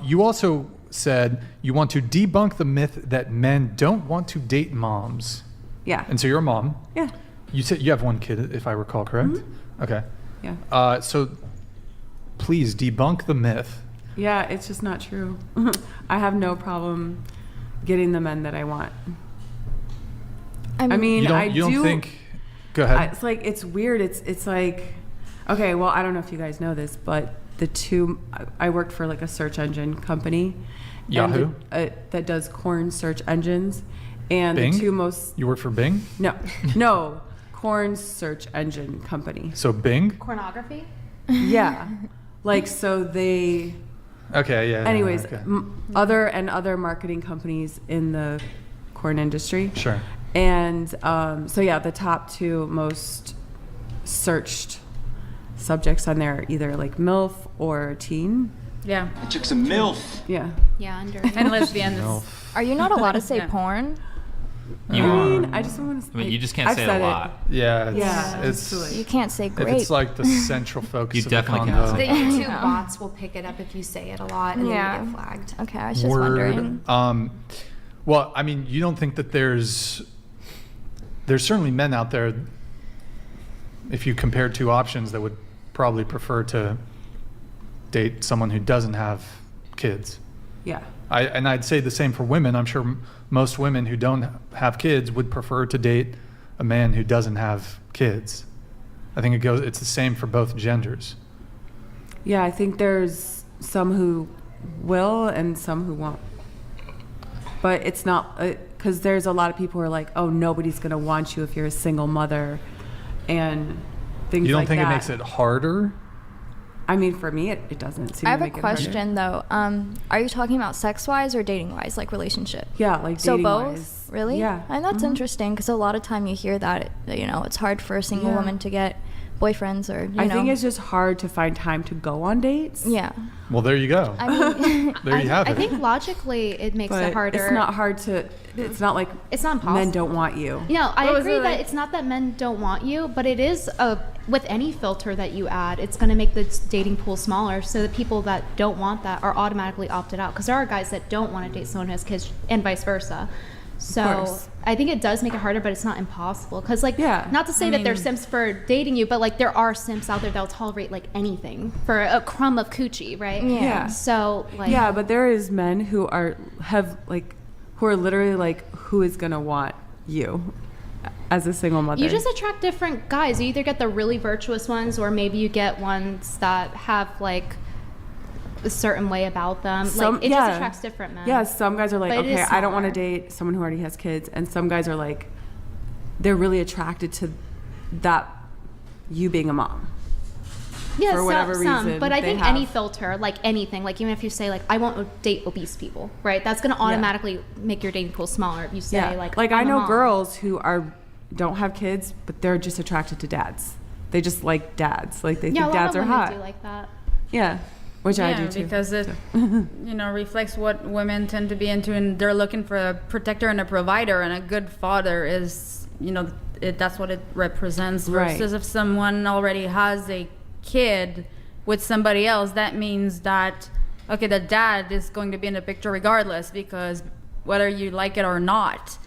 You also said you want to debunk the myth that men don't want to date moms. Yeah. And so you're a mom. Yeah. You said you have one kid, if I recall correct? Mm-hmm. Okay. Yeah. So please debunk the myth. Yeah, it's just not true. I have no problem getting the men that I want. I mean, you don't think. Go ahead. It's like, it's weird. It's like, okay, well, I don't know if you guys know this, but I worked for like a search engine company. Yahoo? That does corn search engines. And Bing? the two most. You work for Bing? No, corn search engine company. So Bing? Pornography? Yeah. Like, so they. Okay, yeah. Anyways, okay. other marketing companies in the corn industry. Sure. And so yeah, the top two most searched subjects on there are either like MILF or teen. Yeah. I took some MILF. Yeah. Yeah, under. And lesbians. No. Are you not allowed to say Yeah. porn? You I are. mean, I just don't want to. I mean, you just can't I've say said a it. lot. Yeah. Yeah, It's it's You can't say if grape. it's like the central focus You of definitely the cannot convo. say The YouTube Yeah. bots will pick it up if you say it a lot, and Yeah. then you get flagged. Okay, I was just wondering. Well, I mean, you don't think that there's certainly men out there, if you compare two options, that would probably prefer to date someone who doesn't have kids. Yeah. And I'd say the same for women. I'm sure most women who don't have kids would prefer to date a man who doesn't have kids. I think it's the same for both genders. Yeah, I think there's some who will and some who won't. But it's not, because there's a lot of people who are like, oh, nobody's going to want you if you're a single mother and things like that. You don't think it makes it harder? I mean, for me, it doesn't seem I to have a make it harder. question though. Are you talking about sex-wise or dating-wise, like relationship? Yeah, like So dating both? wise. Really? Yeah. And that's interesting because a lot of time you hear that, it's hard for a single Yeah. woman to get boyfriends or, I think it's just hard to find time to go on dates. Yeah. Well, there you go. I mean, There you have I it. think logically it makes But it harder. it's not hard to, it's not like It's not impossible. men don't want you. No, I What was agree it that like? it's not that men don't want you, but it is with any filter that you add, it's going to make the dating pool smaller. So the people that don't want that are automatically opted out because there are guys that don't want to date someone who has kids and vice versa. So course. I think it does make it harder, but it's not impossible. Because Yeah. not to say that they're simps for dating you, but like there are simps out there that'll tolerate like anything for a crumb of coochie, right? Yeah. So like Yeah, but there is men who are literally like, who is gonna want you as a single mother? you just attract different guys. You either get the really virtuous ones, or maybe you get ones that have like a certain way about them. Like it just attracts different men. Yeah, some guys are like, But it is okay, I don't want to smaller. date someone who already has kids, and some guys are like, they're really attracted to that you being a mom. Yeah, for whatever reason But I they think any have. filter, like anything, like even if you say like I won't date obese people, right? That's going to automatically make your dating pool smaller. If you say Yeah, like I I'm a know mom. girls who don't have kids, but they're just attracted to dads. They just like dads. Like they Yeah, a think lot dads of are women hot. do like that. Yeah, which I do too. Because it, reflects what women tend to be into, and they're looking for a protector and a provider, and a good father is, that's what it represents. Right. Versus if someone already has a kid with somebody else, that means that, okay, the dad is going to be in the picture regardless, because whether you like it or not,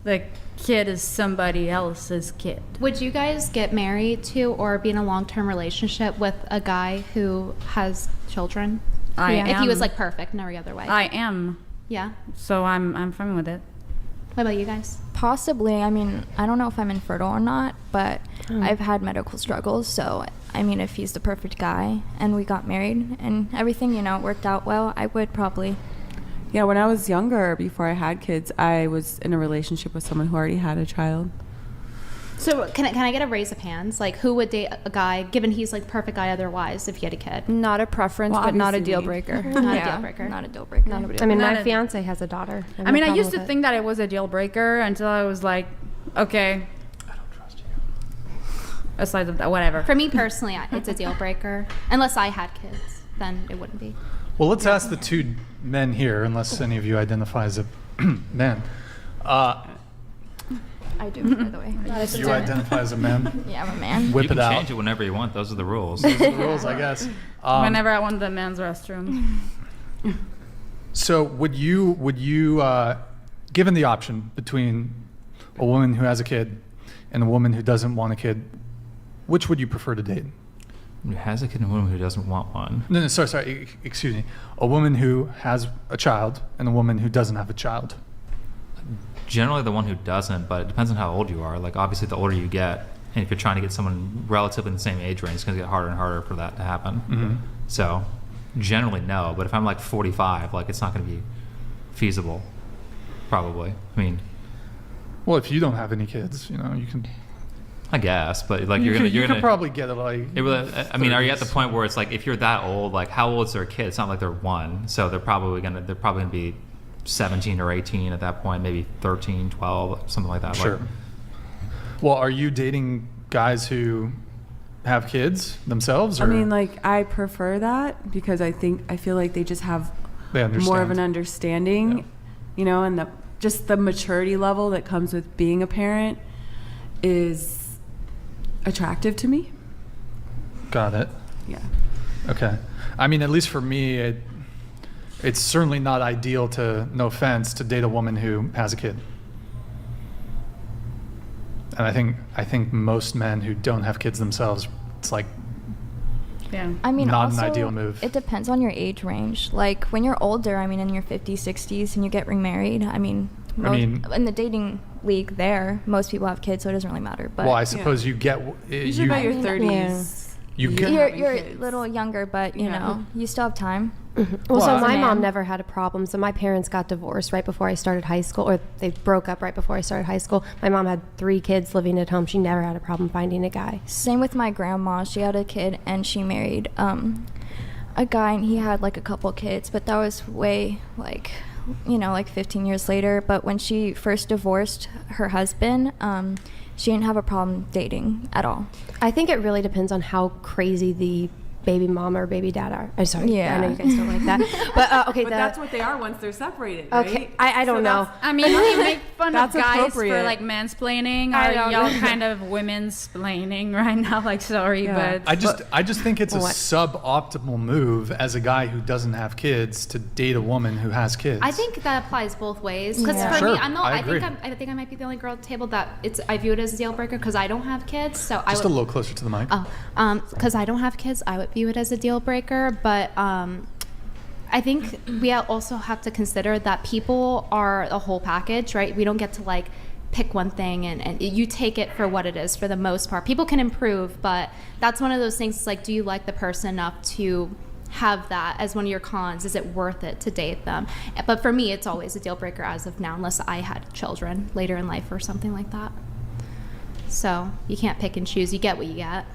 the kid is somebody else's kid. Would you guys get married to or be in a long-term relationship with a guy who has children? I If he was am. like perfect in every other way. I am, Yeah. so I'm fine with it. What about you guys? possibly. I mean, I don't know if I'm infertile or not, but I've had medical struggles. So, I mean, if he's the perfect guy and we got married and everything, it worked out well, I would probably. Yeah, when I was younger, before I had kids, I was in a relationship with someone who already had a child. So can I get a raise of hands? Like, who would date a guy, given he's like perfect guy otherwise, if he had a kid? Not a preference, Well, but not a obviously. deal breaker. Not a deal breaker. Not a deal breaker. I mean, Not my a- fiance has a daughter. I mean, I used to think that it was a deal breaker until I was like, okay. I don't trust you. Aside of that, whatever. For me personally, it's a deal breaker. Unless I had kids, then it wouldn't be. Well, let's ask the two men here, unless any of you identify as a man. I do, by the way. You identify as a man? Yeah, I'm a man. Whip You can it out. change it whenever you want. Those are the rules. Those are the rules, I guess. Whenever I want the men's restroom. So would you, given the option between a woman who has a kid and a woman who doesn't want a kid, which would you prefer to date? Who has a kid and a woman who doesn't want one? No, sorry, excuse me. A woman who has a child and a woman who doesn't have a child. Generally the one who doesn't, but it depends on how old you are. Like obviously the older you get, and if you're trying to get someone relatively in the same age range, it's going to get harder and harder for that to happen. Mm-hmm. So generally no, but if I'm like 45, like it's not going to be feasible, probably. I mean, Well, if you don't have any kids, you know, you can. I guess, but like You you're could gonna probably get it like. It really, I mean, are you at the 30s. point where it's like if you're that old, like how old is their kid? It's not like they're one, so they're probably gonna be 17 or 18 at that point, maybe 13, 12, something like that. Sure. Like, Well, are you dating guys who have kids themselves? Or I mean, like, I prefer that because I feel like they just have they understand. more of an understanding, Yeah. you know, and just the maturity level that comes with being a parent is attractive to me. Got it. Yeah. Okay. I mean, at least for me, it's certainly not ideal to, no offense, to date a woman who has a kid. And I think most men who don't have kids themselves, it's like Yeah. I mean, Not an also, ideal move. It depends on your age range. Like when you're older, I mean, in your 50s, 60s, and you get remarried. I mean, in the dating league, most people have kids, so it doesn't really matter. But well, I suppose you get Usually by your I mean, 30s. you you're get having you're a kids. little younger, but you Yeah. know, you still have time. Well, Well, so as a my mom man. never had a problem. So my parents got divorced right before I started high school, or they broke up right before I started high school. My mom had 3 kids living at home. She never had a problem finding a guy. Same with my grandma. She had a kid and she married a guy, and he had like a couple kids, but that was way like 15 years later. But when she first divorced her husband, she didn't have a problem dating at all. I think it really depends on how crazy the baby mom or baby dad are. I'm sorry. Yeah. I know you guys don't like that. But okay, But that's what they are once they're separated, okay. right? I don't know. I mean, we make fun of That's guys for appropriate. like mansplaining. I Are don't y'all know. kind of women's splaining right now? Like, sorry, Yeah. but I just think it's a What? suboptimal move as a guy who doesn't have kids to date a woman who has kids. I think that applies both ways. Because Yeah. for Sure, me, I agree. I think I might be the only girl at the table that I view it as a deal breaker because I don't have kids. So just a little closer to the mic. because I don't have kids, I would view it as a deal breaker. But I think we also have to consider that people are a whole package, right? We don't get to like pick one thing and you take it for what it is for the most part. People can improve, but that's one of those things. It's like, do you like the person enough to have that as one of your cons? Is it worth it to date them? But for me, it's always a deal breaker as of now, unless I had children later in life or something like that. So you can't pick and choose. You get what you get.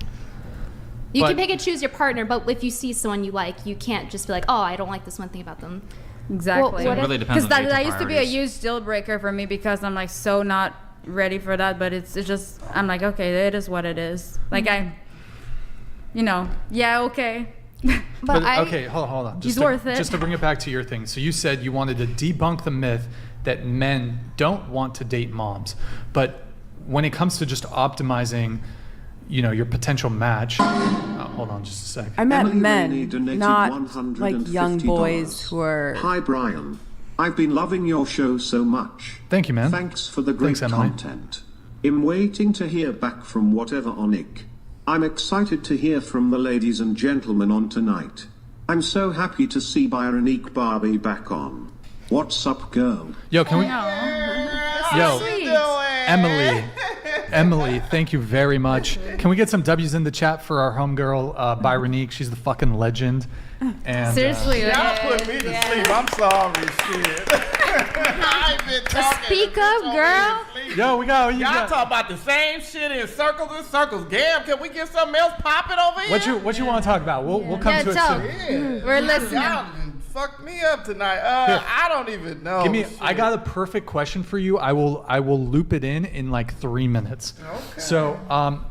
You But- can pick and choose your partner, but if you see someone you like, you can't just be like, oh, I don't like this one thing about them. exactly. So it really depends on Because age that and used to be a priorities. huge deal breaker for me because I'm like so not ready for that. But it's just I'm like, okay, it is what it is. Like yeah, okay. But okay, hold on. He's worth it. Just to bring it back to your thing. So you said you wanted to debunk the myth that men don't want to date moms. But when it comes to just optimizing, your potential match, hold on just a sec. I met Emily men, Rainey donated not $150. like young boys who are. Hi, Brian. I've been loving your show so much. Thank you, man. Thanks for the great Thanks, Emily. content. I'm waiting to hear back from whatever on Nick. I'm excited to hear from the ladies and gentlemen on tonight. I'm so happy to see Byronique Barbie back on. What's up, girl? Yo, can we? Yo, Sweet. Emily, thank you very much. Can we get some W's in the chat for our homegirl, Byronique? She's the fucking legend. And, Seriously, Y'all put me to sleep. I'm sorry, shit. I ain't been talking. speak up, girl. Yo, we got. Y'all talk about the same shit in circles and circles. Gam, can we get something else popping over here? What you want to talk about? We'll come Yeah, to it tell. soon. We're listening. Y'all fucked me up tonight. I don't even know. Give me. shit. I got a perfect question for you. I will loop it in like 3 minutes. Okay. So,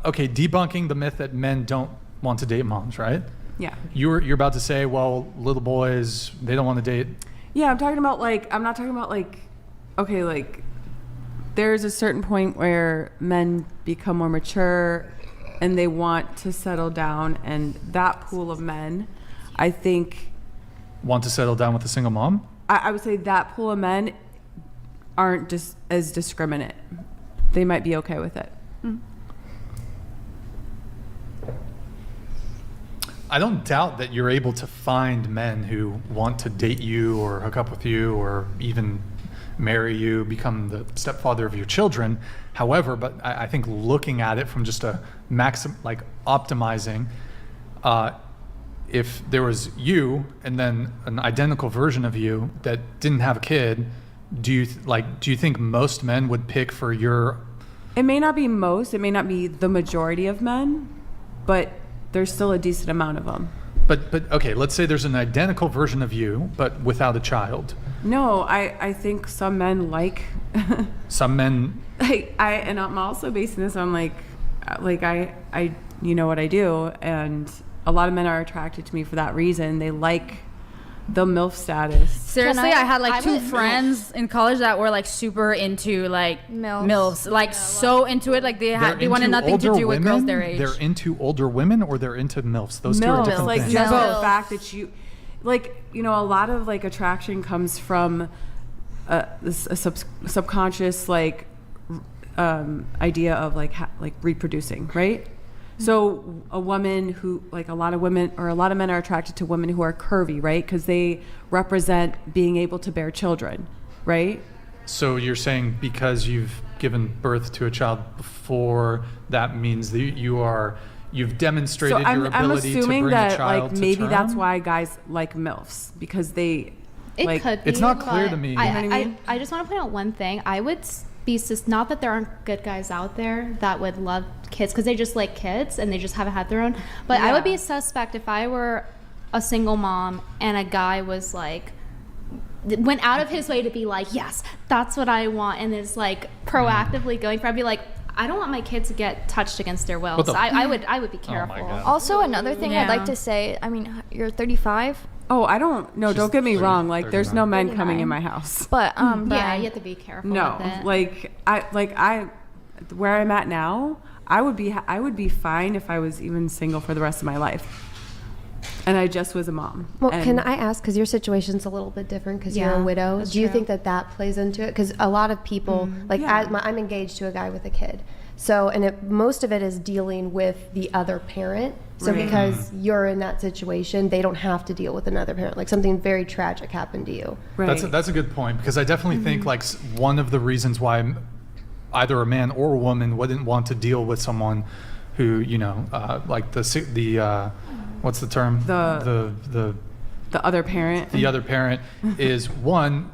okay, debunking the myth that men don't want to date moms, right? Yeah. You're about to say, well, little boys, they don't want to date. Yeah, I'm talking about I'm not talking about okay, there's a certain point where men become more mature and they want to settle down, and that pool of men, I think want to settle down with a single mom? I would say that pool of men aren't just as discriminate. They might be okay with it. I don't doubt that you're able to find men who want to date you or hook up with you or even marry you, become the stepfather of your children. However, but I think looking at it from just a optimizing, if there was you and then an identical version of you that didn't have a kid, do you think most men would pick for your? It may not be most, it may not be the majority of men, but there's still a decent amount of them. But okay, let's say there's an identical version of you, but without a child. No, I think some men like. Some men. And I'm also basing this on I you know what I do, and a lot of men are attracted to me for that reason. They like the MILF status. Seriously, I had like two friends in college that were like super into like MILFs, like so into it, like they wanted nothing to do with girls their age. They're into older women, or they're into MILFs. Those two are different like things. just the fact that you, a lot of like attraction comes from a subconscious idea of like reproducing, right? So a woman who, a lot of men are attracted to women who are curvy, right? Because they represent being able to bear children, right? So you're saying because you've given birth to a child before, that means that you've demonstrated your ability I'm assuming to bring that a child to maybe term? that's why guys like MILFs, because they It could be. It's not clear to me. I, You know what I mean? I just want to point out one thing. I would be not that there aren't good guys out there that would love kids because they just like kids and they just haven't had their own. But I would be suspect if I were a single mom and a guy was went out of his way to be like, yes, that's what I want, and is proactively going for it. I'd be like, I don't want my kids to get touched against their will. So I would be careful. Also, another thing I'd like to say, I mean, you're 35. Oh, I don't. No, don't get me wrong. There's no men 39. coming in my house. But Yeah, Brian, you have to be careful. No, with it. where I'm at now, I would be fine if I was even single for the rest of my life, and I just was a mom. Well, And can I ask, because your situation's a little bit different because you're a widow, that's do you true. think that plays into it? Because a lot of people, I'm engaged to a guy with a kid. So, most of it is dealing with the other parent. So Right. because you're in that situation, they don't have to deal with another parent. Like something very tragic happened to you. Right. That's a good point, because I definitely think one of the reasons why either a man or a woman wouldn't want to deal with someone who, what's the term? The other parent. The other parent is, one,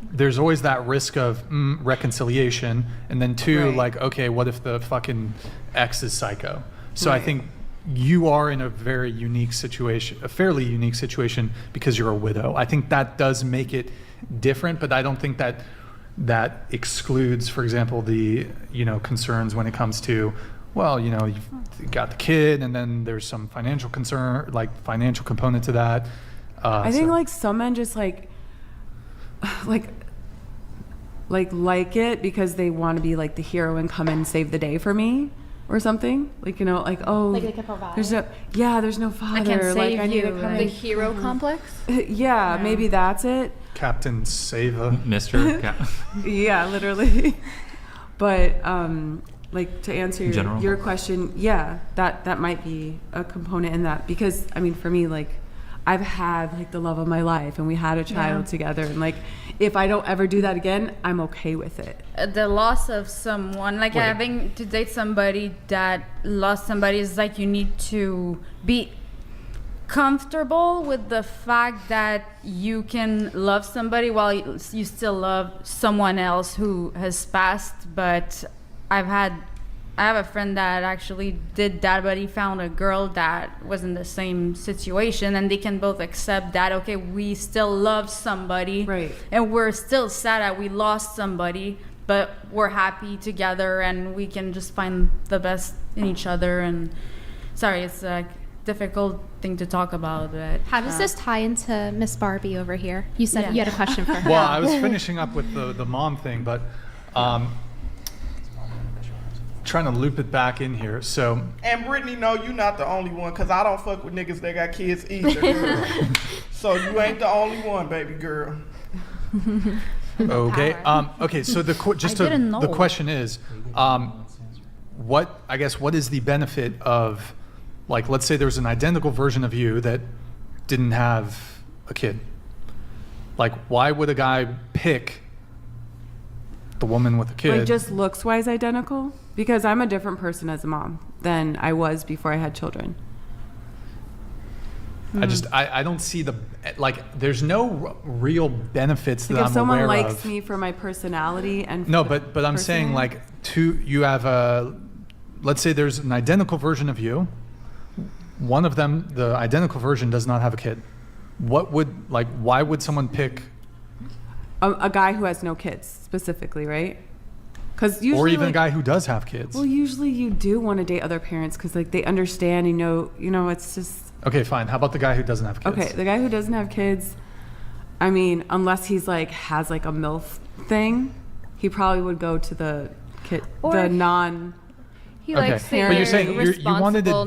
there's always that risk of reconciliation, and then two, Right. okay, what if the fucking ex is psycho? So I think you are in a very unique situation, a fairly unique situation, because you're a widow. I think that does make it different, but I don't think that excludes, for example, the concerns when it comes to, well, you've got the kid, and then there's some financial concern, financial component to that. I think some men just like it because they want to be the hero and come and save the day for me or something. Like they can provide. There's no father. I can't save I need to you. come The and, hero complex? yeah, maybe that's it. Captain Sava. Mr. Yeah, literally. But to answer your question, yeah, that might be a component in that, because for me, I've had the love of my life, and we had a child together, and if I don't ever do that again, I'm okay with it. The loss of someone, having to date somebody that lost somebody, is you need to be comfortable with the fact that you can love somebody while you still love someone else who has passed. But I have a friend that actually did that, but he found a girl that was in the same situation, and they can both accept that, okay, we still love somebody, right, and we're still sad that we lost somebody, but we're happy together, and we can just find the best in each other. And sorry, it's a difficult thing to talk about, but How does this tie into Miss Barbie over here? You said you had a question for her. Well, I was finishing up with the mom thing, but trying to loop it back in here. So, And Brittany, no, you're not the only one, because I don't fuck with niggas that got kids either. So you ain't the only one, baby girl. Okay. Okay. So the didn't know. the question is, what is the benefit of, like, let's say there's an identical version of you that didn't have a kid. Like, why would a guy pick the woman with a kid? Like, just looks wise identical? Because I'm a different person as a mom than I was before I had children. I don't see there's no real benefits that Like, if I'm someone aware likes of. me for my personality and No, for but I'm saying, personally- like, you have let's say there's an identical version of you. One of them, the identical version, does not have a kid. Why would someone pick? a guy who has no kids specifically, right? Because usually, Or even like, a guy who does have kids. Well, usually you do want to date other parents because, like, they understand. It's just Okay, fine. How about the guy who doesn't have kids? okay. The guy who doesn't have kids, I mean, unless he's like has like a MILF thing, he probably would go to the kid, Or- the non. He Okay, likes but you're saying you wanted a responsible,